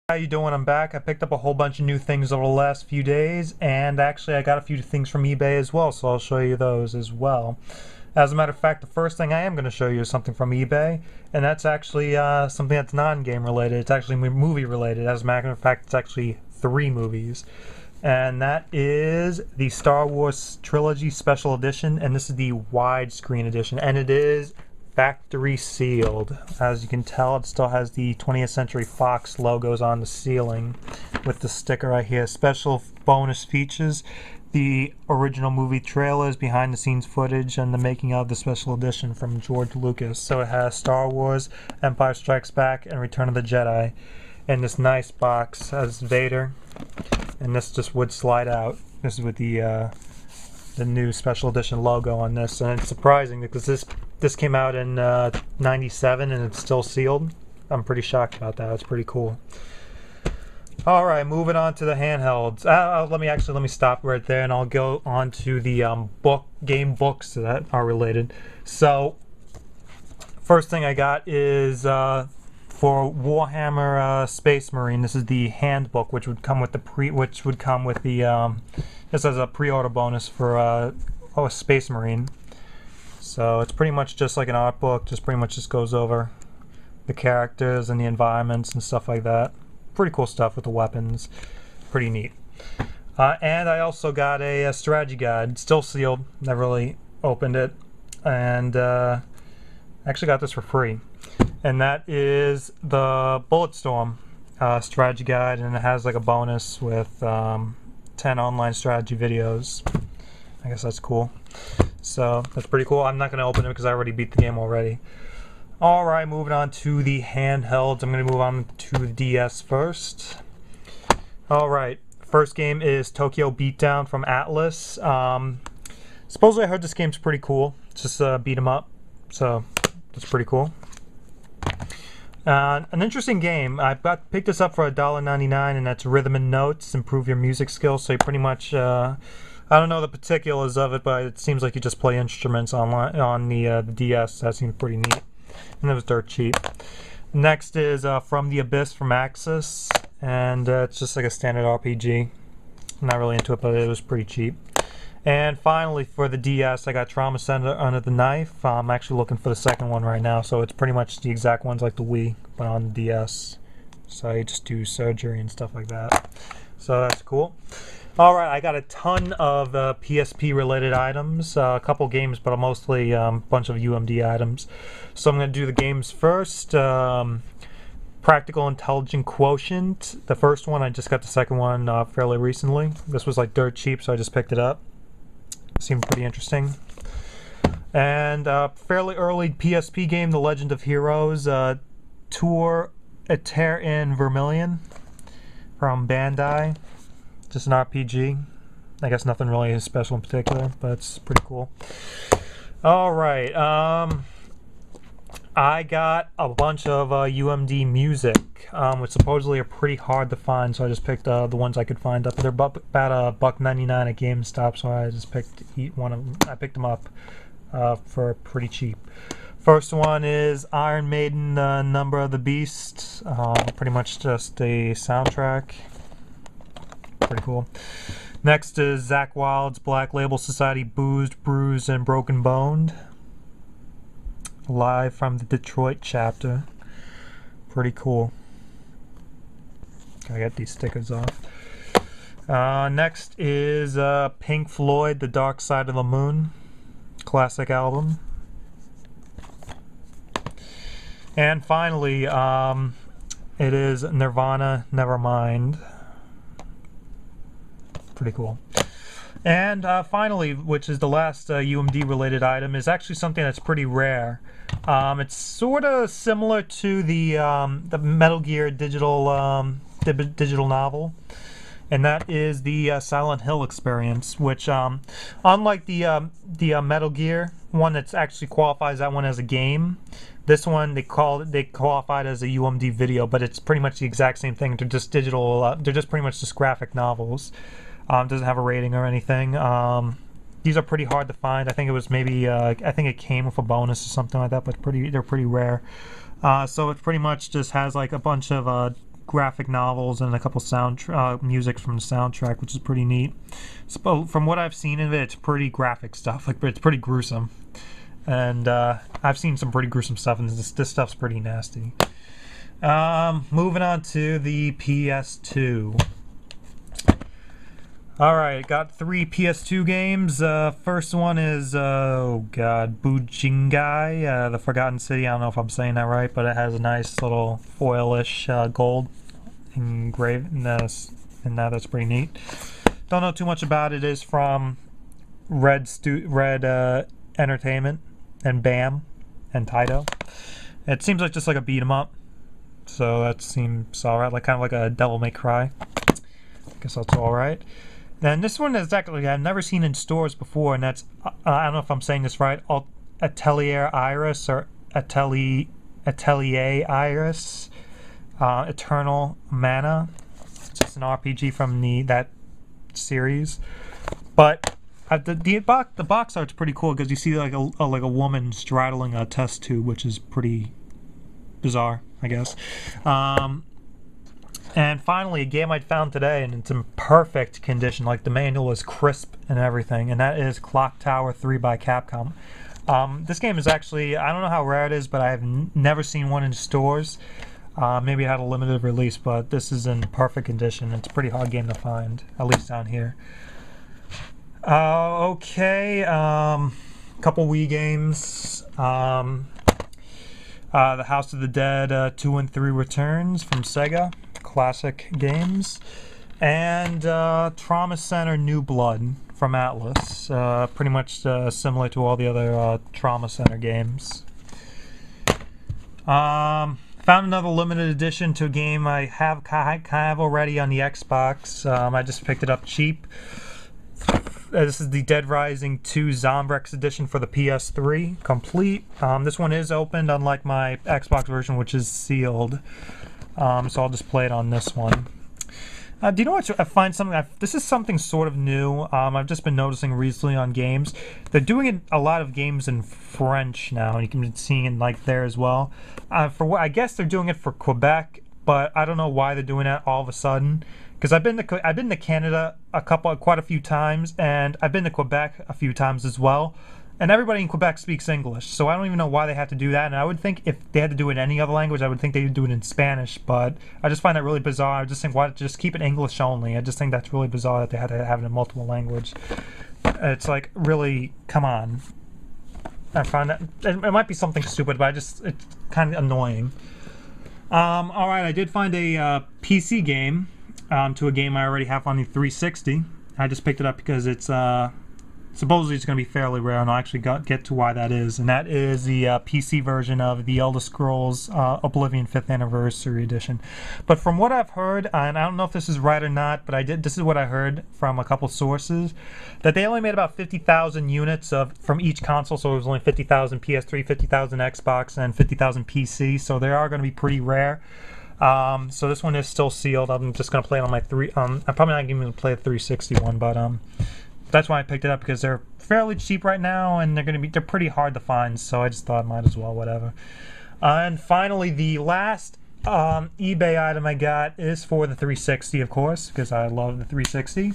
How you doing? I'm back. I picked up a whole bunch of new things over the last few days, and actually I got a few things from eBay as well, so I'll show you those as well. As a matter of fact, the first thing I am going to show you is something from eBay, and that's actually something that's non-game related. It's actually movie related. As a matter of fact, it's actually 3 movies. And that is the Star Wars Trilogy Special Edition, and this is the widescreen edition, and it is factory sealed. As you can tell, it still has the 20th Century Fox logos on the ceiling with the sticker right here. Special bonus features: the original movie trailers, behind the scenes footage, and the making of the special edition from George Lucas. So it has Star Wars, Empire Strikes Back, and Return of the Jedi. And this nice box has Vader, and this just would slide out. This is with the new special edition logo on this, and it's surprising because this came out in '97 and it's still sealed. I'm pretty shocked about that. It's pretty cool. All right, moving on to the handhelds. Let me stop right there, and I'll go on to the game books that are related. So, first thing I got is for Warhammer Space Marine. This is the handbook, which would come with the this as a pre-order bonus for Space Marine. So it's pretty much just like an art book, just pretty much just goes over the characters and the environments and stuff like that. Pretty cool stuff with the weapons. Pretty neat. And I also got a strategy guide, still sealed, never really opened it, and actually got this for free. And that is the Bulletstorm strategy guide, and it has like a bonus with 10 online strategy videos. I guess that's cool. So that's pretty cool. I'm not going to open it because I already beat the game already. Alright, moving on to the handhelds. I'm going to move on to the DS first. Alright, first game is Tokyo Beatdown from Atlas. Supposedly I heard this game's pretty cool. It's just beat 'em up. So that's pretty cool. An interesting game. I picked this up for $1.99, and that's Rhythm and Notes. Improve your music skills. So you pretty much, I don't know the particulars of it, but it seems like you just play instruments online on the DS. That seems pretty neat, and it was dirt cheap. Next is From the Abyss from Axis, and it's just like a standard RPG. I'm not really into it, but it was pretty cheap. And finally, for the DS, I got Trauma Center Under the Knife. I'm actually looking for the second one right now, so it's pretty much the exact ones like the Wii, but on the DS. So you just do surgery and stuff like that. So that's cool. Alright, I got a ton of PSP related items, a couple games, but mostly a bunch of UMD items. So I'm going to do the games first. Practical Intelligent Quotient, the first one. I just got the second one fairly recently. This was like dirt cheap, so I just picked it up. Seemed pretty interesting. And fairly early PSP game, The Legend of Heroes, Tour Eter in Vermilion from Bandai. Just an RPG. I guess nothing really special in particular, but it's pretty cool. Alright, I got a bunch of UMD music, which supposedly are pretty hard to find, so I just picked the ones I could find up. They're about $1.99 at GameStop, so I just picked one of them. I picked them up for pretty cheap. First one is Iron Maiden, Number of the Beast. Pretty much just a soundtrack. Pretty cool. Next is Zakk Wylde's Black Label Society, Boozed, Bruised, and Broken Boned. Live from the Detroit chapter. Pretty cool. Gotta get these stickers off. Next is Pink Floyd, The Dark Side of the Moon. Classic album. And finally, it is Nirvana, Nevermind. Pretty cool. And finally, which is the last UMD related item, is actually something that's pretty rare. It's sort of similar to the Metal Gear digital digital novel, and that is the Silent Hill experience. Which, unlike the Metal Gear one, that actually qualifies that one as a game, this one they qualified as a UMD video, but it's pretty much the exact same thing. They're just digital. They're just pretty much just graphic novels. Doesn't have a rating or anything. These are pretty hard to find. I think it was maybe I think it came with a bonus or something like that, but they're pretty rare. So it pretty much just has like a bunch of graphic novels and a couple music from the soundtrack, which is pretty neat. So, from what I've seen of it, it's pretty graphic stuff. Like, it's pretty gruesome, and I've seen some pretty gruesome stuff, and this stuff's pretty nasty. Moving on to the PS2. Alright, got 3 PS2 games. First one is, Bujingai, the Forgotten City. I don't know if I'm saying that right, but it has a nice little foilish gold engraved in that. That's pretty neat. Don't know too much about it. It is from Red Entertainment and BAM and Taito. It seems like just like a beat 'em up, so that seems alright, like kind of like a Devil May Cry. I guess that's alright. Then this one is actually I've never seen in stores before, and that's I don't know if I'm saying this right. Atelier Iris or Atelier Iris, Eternal Mana. It's just an RPG from that series, but the box art's pretty cool because you see like a woman straddling a test tube, which is pretty bizarre, I guess. And finally, a game I found today, and it's in perfect condition. Like, the manual is crisp and everything, and that is Clock Tower 3 by Capcom. This game is actually, I don't know how rare it is, but I've never seen one in stores. Maybe it had a limited release, but this is in perfect condition. It's a pretty hard game to find, at least down here. Okay, couple Wii games. The House of the Dead 2 and 3 Returns from Sega. Classic games, and Trauma Center New Blood from Atlas, pretty much similar to all the other Trauma Center games. Found another limited edition to a game I have already on the Xbox. I just picked it up cheap. This is the Dead Rising 2 Zombrex edition for the PS3, complete. This one is opened, unlike my Xbox version, which is sealed. So I'll just play it on this one. Do you know what? I find something. This is something sort of new. I've just been noticing recently on games. They're doing a lot of games in French now, and you can be seeing it like there as well. I guess they're doing it for Quebec, but I don't know why they're doing that all of a sudden. Because I've been to Canada quite a few times, and I've been to Quebec a few times as well. And everybody in Quebec speaks English, so I don't even know why they have to do that. And I would think if they had to do it in any other language, I would think they'd do it in Spanish. But I just find that really bizarre. I just think, why just keep it English only? I just think that's really bizarre that they had to have it in multiple language. It's like, really, come on. I find that it might be something stupid, but it's kind of annoying. All right, I did find a PC game to a game I already have on the 360. I just picked it up because it's supposedly it's going to be fairly rare, and I'll actually get to why that is. And that is the PC version of The Elder Scrolls Oblivion 5th Anniversary Edition. But from what I've heard, and I don't know if this is right or not, but this is what I heard from a couple sources, that they only made about 50,000 units from each console, so it was only 50,000 PS3, 50,000 Xbox, and 50,000 PC, so they are going to be pretty rare. So this one is still sealed. I'm just going to play it on my I'm probably not even going to play the 360 one, but that's why I picked it up, because they're fairly cheap right now, and they're pretty hard to find, so I just thought I might as well, whatever. And finally, the last eBay item I got is for the 360, of course, because I love the 360.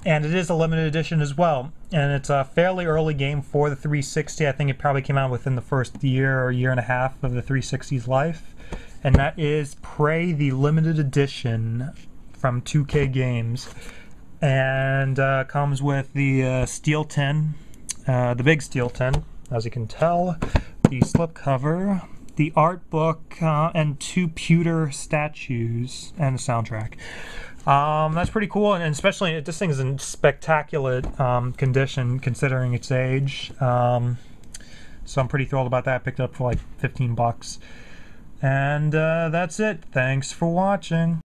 And it is a limited edition as well, and it's a fairly early game for the 360. I think it probably came out within the first year or year and a half of the 360's life. And that is Prey, the limited edition from 2K Games. And comes with the steel tin, the big steel tin, as you can tell, the slipcover, the art book, and 2 pewter statues, and a soundtrack. That's pretty cool, and especially this thing is in spectacular condition considering its age. So I'm pretty thrilled about that. I picked it up for like $15. And that's it. Thanks for watching.